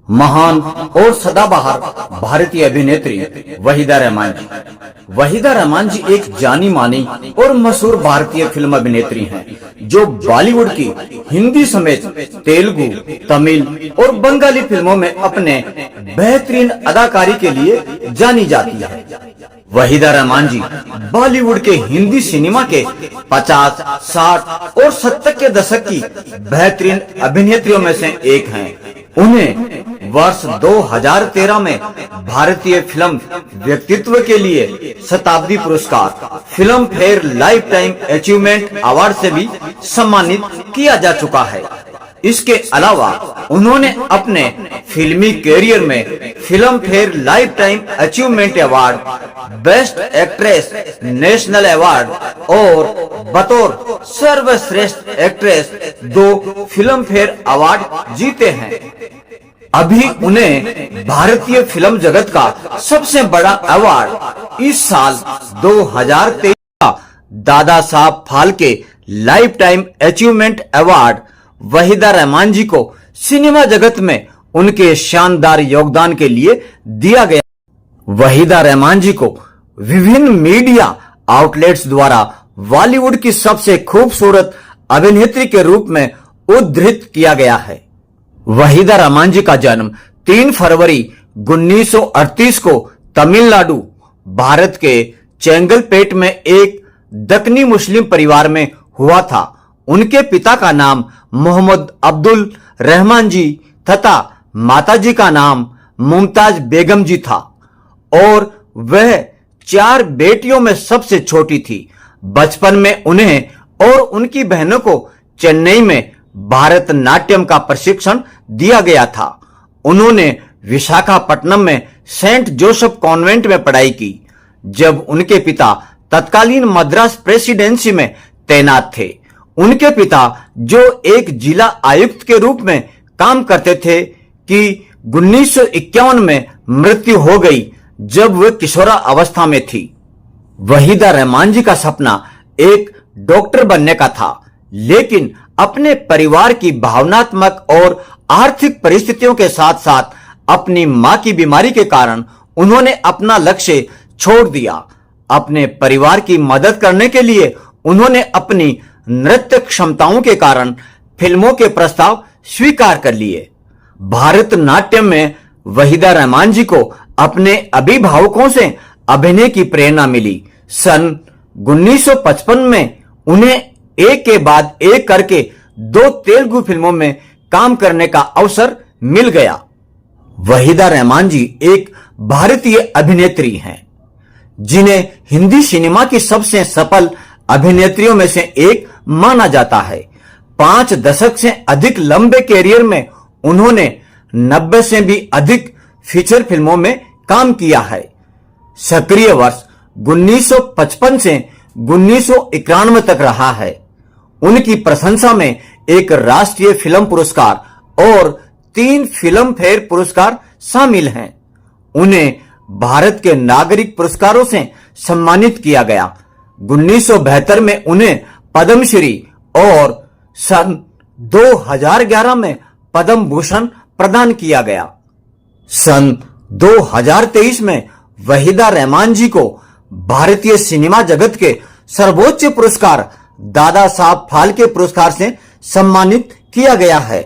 महान और सदाबहार भारतीय अभिनेत्री वहीदा रहमान जी। वहीदा रहमान जी एक जानी मानी और मशहूर भारतीय फिल्म अभिनेत्री हैं, जो बॉलीवुड की हिंदी समेत तेलुगु, तमिल और बंगाली फिल्मों में अपने बेहतरीन अदाकारी के लिए जानी जाती है। वहीदा रहमान जी बॉलीवुड के हिंदी सिनेमा के 50, 60 और 70 के दशक की बेहतरीन अभिनेत्रियों में से एक हैं। उन्हें वर्ष 2013 में भारतीय फिल्म व्यक्तित्व के लिए शताब्दी पुरस्कार, film fair life time achievement award से भी सम्मानित किया जा चुका है। इसके अलावा उन्होंने अपने फिल्मी कैरियर में film fair life time achievement award, best actress national award और बतौर सर्वश्रेष्ठ एक्ट्रेस 2 फिल्म फेयर अवार्ड जीते हैं। अभी उन्हें भारतीय फिल्म जगत का सबसे बड़ा अवार्ड इस साल 2023 का Dada Saheb Phalke life time achievement award Waheeda Rehman ji को सिनेमा जगत में उनके शानदार योगदान के लिए दिया गया। वहीदा रहमान जी को विभिन्न मीडिया आउटलेट्स द्वारा बॉलीवुड की सबसे खूबसूरत अभिनेत्री के रूप में उद्धृत किया गया है। वहीदा रहमान जी का जन्म 3 फरवरी 1938 को तमिलनाडु, भारत के चेंगलपेट में एक दक्कनी मुस्लिम परिवार में हुआ था। उनके पिता का नाम मोहम्मद अब्दुल रहमान जी तथा माताजी का नाम मुमताज बेगम जी था और वह 4 बेटियों में सबसे छोटी थी। बचपन में उन्हें और उनकी बहनों को चेन्नई में भारतनाट्यम का प्रशिक्षण दिया गया था। उन्होंने विशाखापट्टनम में सेंट जोसेफ कॉन्वेंट में पढ़ाई की। जब उनके पिता तत्कालीन मद्रास प्रेसिडेंसी में तैनात थे, उनके पिता जो एक जिला आयुक्त के रूप में काम करते थे कि 1951 में मृत्यु हो गई जब वह किशोरा अवस्था में थी। वहीदा रहमान जी का सपना एक डॉक्टर बनने का था, लेकिन अपने परिवार की भावनात्मक और आर्थिक परिस्थितियों के साथ साथ अपनी मां की बीमारी के कारण उन्होंने अपना लक्ष्य छोड़ दिया। अपने परिवार की मदद करने के लिए उन्होंने अपनी नृत्य क्षमताओं के कारण फिल्मों के प्रस्ताव स्वीकार कर लिए। भारतनाट्यम में वहीदा रहमान जी को अपने अभिभावकों से अभिनय की प्रेरणा मिली। सन 1955 में उन्हें एक के बाद एक करके 2 तेलुगु फिल्मों में काम करने का अवसर मिल गया। वहीदा रहमान जी एक भारतीय अभिनेत्री हैं, जिन्हें हिंदी सिनेमा की सबसे सफल अभिनेत्रियों में से एक माना जाता है। 5 दशक से अधिक लंबे कैरियर में उन्होंने 90 से भी अधिक फीचर फिल्मों में काम किया है। सक्रिय वर्ष 1955 से 1991 तक रहा है। उनकी प्रशंसा में एक राष्ट्रीय फिल्म पुरस्कार और 3 फिल्म फेयर पुरस्कार शामिल हैं। उन्हें भारत के नागरिक पुरस्कारों से सम्मानित किया गया। 1972 में उन्हें पद्मश्री और सन 2011 में पद्म भूषण प्रदान किया गया। सन 2023 में वहीदा रहमान जी को भारतीय सिनेमा जगत के सर्वोच्च पुरस्कार दादा साहब फाल्के पुरस्कार से सम्मानित किया गया है।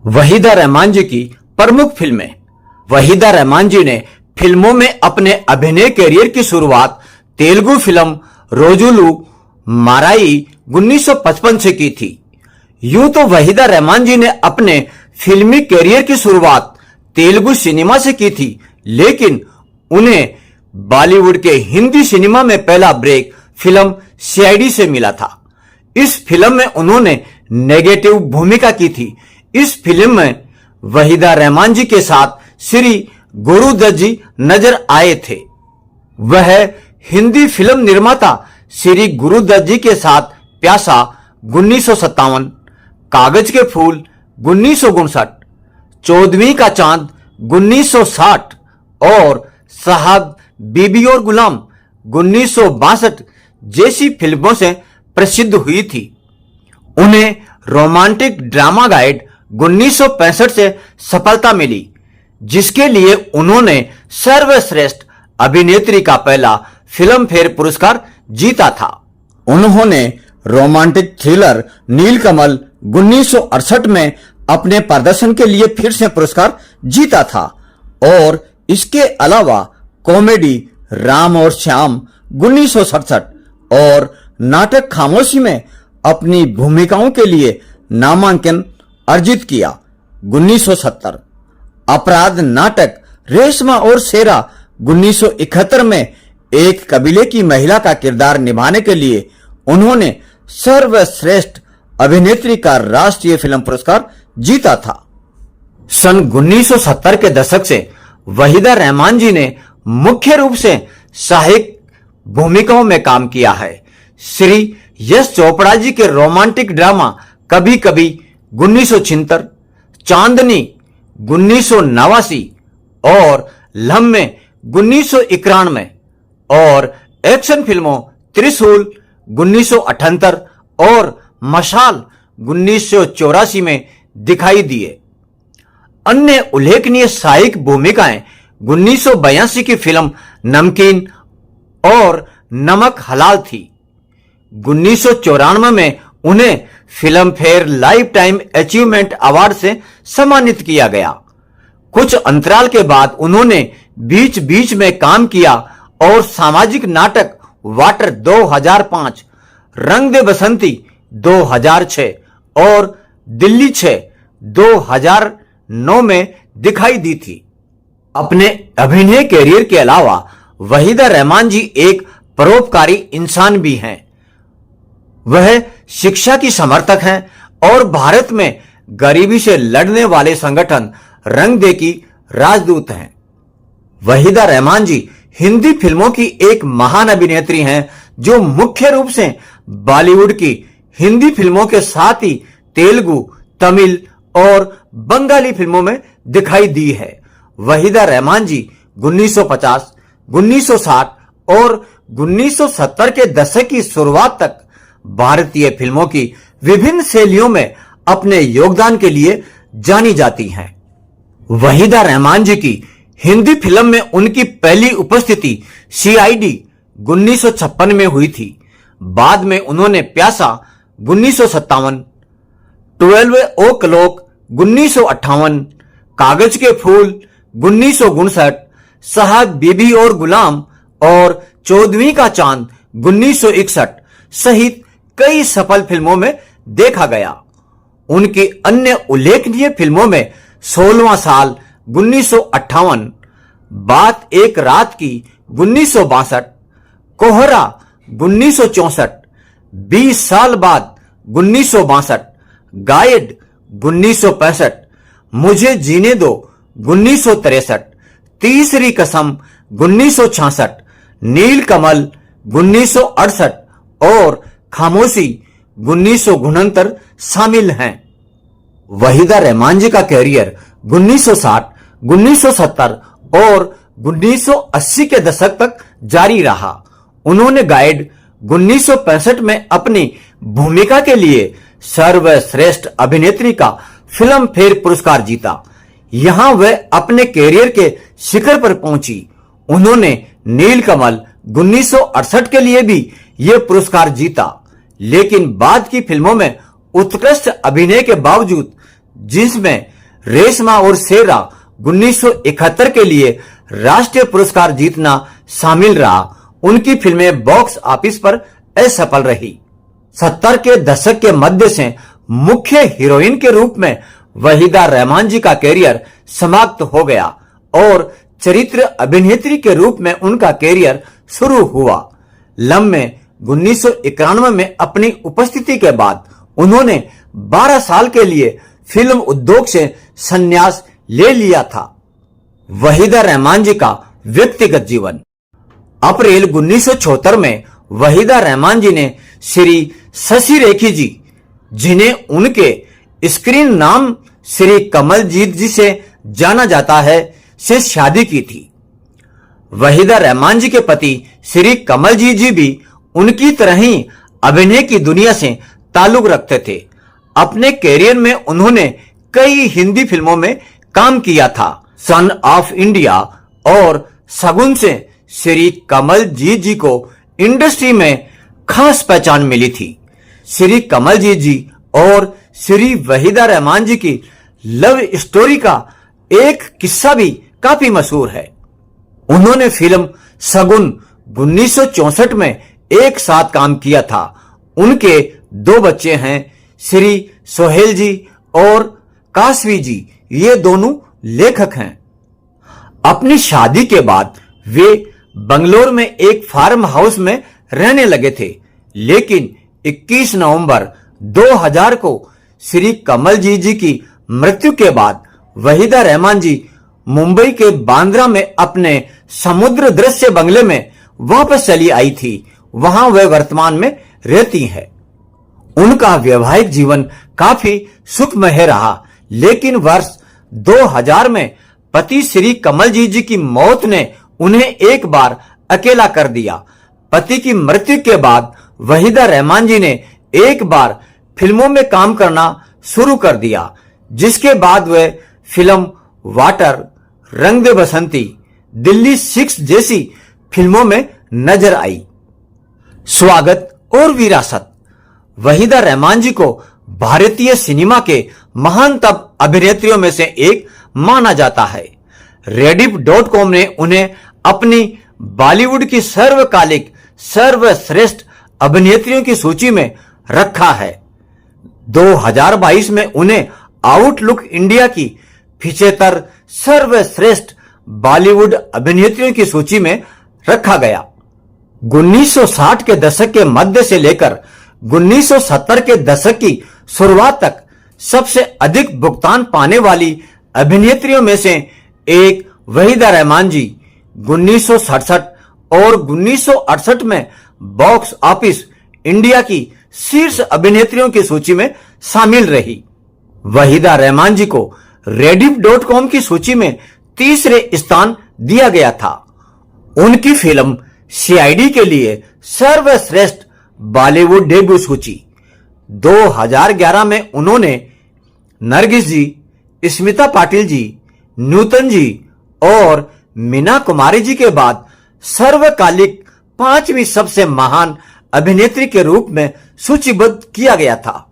वहीदा रहमान जी की प्रमुख फिल्में। वहीदा रहमान जी ने फिल्मों में अपने अभिनय कैरियर की शुरुआत तेलुगु फिल्म रोजुलू माराई 1955 से की थी। यूं तो वहीदा रहमान जी ने अपने फिल्मी कैरियर की शुरुआत तेलुगु सिनेमा से की थी, लेकिन उन्हें बॉलीवुड के हिंदी सिनेमा में पहला ब्रेक फिल्म सीआईडी से मिला था। इस फिल्म में उन्होंने नेगेटिव भूमिका की थी। इस फिल्म में वहीदा रहमान जी के साथ श्री गुरुदत्त जी नजर आए थे। वह हिंदी फिल्म निर्माता श्री गुरुदत्त जी के साथ प्यासा 1957, कागज के फूल 1959, 14वीं का चांद 1960 और साहब बीबी और गुलाम 1962 जैसी फिल्मों से प्रसिद्ध हुई थी। उन्हें रोमांटिक ड्रामा गाइड 1965 से सफलता मिली, जिसके लिए उन्होंने सर्वश्रेष्ठ अभिनेत्री का पहला फिल्म फेयर पुरस्कार जीता था। उन्होंने रोमांटिक थ्रिलर नीलकमल 1968 में अपने प्रदर्शन के लिए फिर से पुरस्कार जीता था और इसके अलावा कॉमेडी राम और श्याम 1967 और नाटक खामोशी में अपनी भूमिकाओं के लिए नामांकन अर्जित किया। 1970 अपराध नाटक रेशमा और शेरा 1971 में एक कबीले की महिला का किरदार निभाने के लिए उन्होंने सर्वश्रेष्ठ अभिनेत्री का राष्ट्रीय फिल्म पुरस्कार जीता था। सन 1970 के दशक से वहीदा रहमान जी ने मुख्य रूप से सहायक भूमिकाओं में काम किया है। श्री यश चोपड़ा जी के रोमांटिक ड्रामा कभी कभी 1976, चांदनी 1989 और लम्हे 1991 और एक्शन फिल्मों त्रिशूल 1978 और मशाल 1984 में दिखाई दिए। अन्य उल्लेखनीय सहायक भूमिकाएं 1982 की फिल्म नमकीन और नमक हलाल थी। 1994 में उन्हें film fair life time achievement award से सम्मानित किया गया। कुछ अंतराल के बाद उन्होंने बीच बीच में काम किया और सामाजिक नाटक वाटर 2005, रंग दे बसंती 2006 और दिल्ली 6 2009 में दिखाई दी थी। अपने अभिनय कैरियर के अलावा वहीदा रहमान जी एक परोपकारी इंसान भी हैं। वह शिक्षा की समर्थक हैं और भारत में गरीबी से लड़ने वाले संगठन रंग दे की राजदूत हैं। वहीदा रहमान जी हिंदी फिल्मों की एक महान अभिनेत्री हैं जो मुख्य रूप से बॉलीवुड की हिंदी फिल्मों के साथ ही तेलुगु, तमिल और बंगाली फिल्मों में दिखाई दी है। वहीदा रहमान जी 1950, 1960 और 1970 के दशक की शुरुआत तक भारतीय फिल्मों की विभिन्न शैलियों में अपने योगदान के लिए जानी जाती हैं। वहीदा रहमान जी की हिंदी फिल्म में उनकी पहली उपस्थिति सीआईडी 1956 में हुई थी। बाद में उन्होंने प्यासा 1957, 12 ओ क्लॉक 1958, कागज के फूल 1959, साहब बीबी और गुलाम और 14वीं का चांद 1961 सहित कई सफल फिल्मों में देखा गया। उनकी अन्य उल्लेखनीय फिल्मों में 16वां साल 1958, बात एक रात की 1962, कोहरा 1964, 20 साल बाद 1962, गाइड 1965, मुझे जीने दो 1963, तीसरी कसम 1966, नीलकमल 1968 और खामोशी 1969 शामिल हैं। वहीदा रहमान जी का कैरियर 1960, 1970 और 1980 के दशक तक जारी रहा। उन्होंने गाइड 1965 में अपनी भूमिका के लिए सर्वश्रेष्ठ अभिनेत्री का फिल्म फेयर पुरस्कार जीता। यहां वह अपने कैरियर के शिखर पर पहुंची। उन्होंने नीलकमल 1968 के लिए भी यह पुरस्कार जीता, लेकिन बाद की फिल्मों में उत्कृष्ट अभिनय के बावजूद, जिसमें रेशमा और शेरा 1971 के लिए राष्ट्रीय पुरस्कार जीतना शामिल रहा, उनकी फिल्में बॉक्स ऑफिस पर असफल रही। 70 के दशक के मध्य से मुख्य हीरोइन के रूप में वहीदा रहमान जी का कैरियर समाप्त हो गया और चरित्र अभिनेत्री के रूप में उनका कैरियर शुरू हुआ। लम्हे 1991 में अपनी उपस्थिति के बाद उन्होंने 12 साल के लिए फिल्म उद्योग से संन्यास ले लिया था। वहीदा रहमान जी का व्यक्तिगत जीवन। अप्रैल 1976 में वहीदा रहमान जी ने श्री शशि रेखी जी, जिन्हें उनके स्क्रीन नाम श्री कमलजीत जी से जाना जाता है, से शादी की थी। वहीदा रहमान जी के पति श्री कमलजीत जी भी उनकी तरह ही अभिनय की दुनिया से ताल्लुक रखते थे। अपने कैरियर में उन्होंने कई हिंदी फिल्मों में काम किया था। सन ऑफ इंडिया और शगुन से श्री कमल जीत जी को इंडस्ट्री में खास पहचान मिली थी। श्री कमल जीत जी और श्री वहीदा रहमान जी की लव स्टोरी का एक किस्सा भी काफी मशहूर है। उन्होंने फिल्म शगुन 1964 में एक साथ काम किया था। उनके 2 बच्चे हैं, श्री सोहेल जी और कासवी जी। ये दोनों लेखक हैं। अपनी शादी के बाद वे बंगलोर में एक फार्म हाउस में रहने लगे थे, लेकिन 21 नवंबर 2000 को श्री कमलजीत जी की मृत्यु के बाद वहीदा रहमान जी मुंबई के बांद्रा में अपने समुद्र दृश्य बंगले में वापस चली आई थी। वहां वे वर्तमान में रहती हैं। उनका वैवाहिक जीवन काफी सुखमय रहा, लेकिन वर्ष 2000 में पति श्री कमलजीत जी की मौत ने उन्हें एक बार अकेला कर दिया। पति की मृत्यु के बाद वहीदा रहमान जी ने एक बार फिल्मों में काम करना शुरू कर दिया, जिसके बाद वे फिल्म वाटर, रंग दे बसंती, दिल्ली 6 जैसी फिल्मों में नजर आई। स्वागत और विरासत। वहीदा रहमान जी को भारतीय सिनेमा के महानतम अभिनेत्रियों में से एक माना जाता है। Rediff.com ने उन्हें अपनी बॉलीवुड की सर्वकालिक सर्वश्रेष्ठ अभिनेत्रियों की सूची में रखा है। 2022 में उन्हें आउटलुक इंडिया की 75 सर्वश्रेष्ठ बॉलीवुड अभिनेत्रियों की सूची में रखा गया। 1960 के दशक के मध्य से लेकर 1970 के दशक की शुरुआत तक सबसे अधिक भुगतान पाने वाली अभिनेत्रियों में से एक वहीदा रहमान जी 1967 और 1968 में बॉक्स ऑफिस इंडिया की शीर्ष अभिनेत्रियों की सूची में शामिल रही। वहीदा रहमान जी को Rediff.com की सूची में तीसरे स्थान दिया गया था। उनकी फिल्म सीआईडी के लिए सर्वश्रेष्ठ बॉलीवुड डेब्यू सूची। 2011 में उन्होंने नरगिस जी, स्मिता पाटिल जी, नूतन जी और मीना कुमारी जी के बाद सर्वकालिक 5वीं सबसे महान अभिनेत्री के रूप में सूचीबद्ध किया गया था।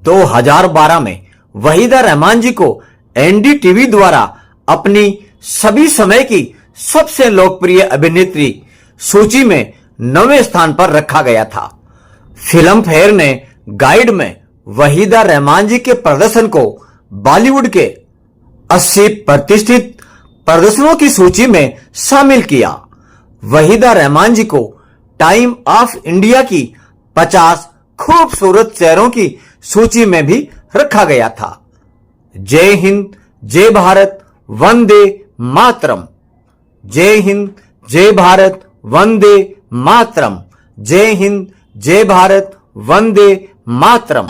2012 में वहीदा रहमान जी को एनडीटीवी द्वारा अपनी सभी समय की सबसे लोकप्रिय अभिनेत्री सूची में 9वें स्थान पर रखा गया था। फिल्म फेयर ने गाइड में वहीदा रहमान जी के प्रदर्शन को बॉलीवुड के 80 प्रतिष्ठित प्रदर्शनों की सूची में शामिल किया। वहीदा रहमान जी को टाइम ऑफ इंडिया की 50 खूबसूरत चेहरों की सूची में भी रखा गया था। जय हिंद, जय भारत, वंदे मातरम। जय हिंद, जय भारत, वंदे मातरम। जय हिंद, जय भारत, वंदे मातरम।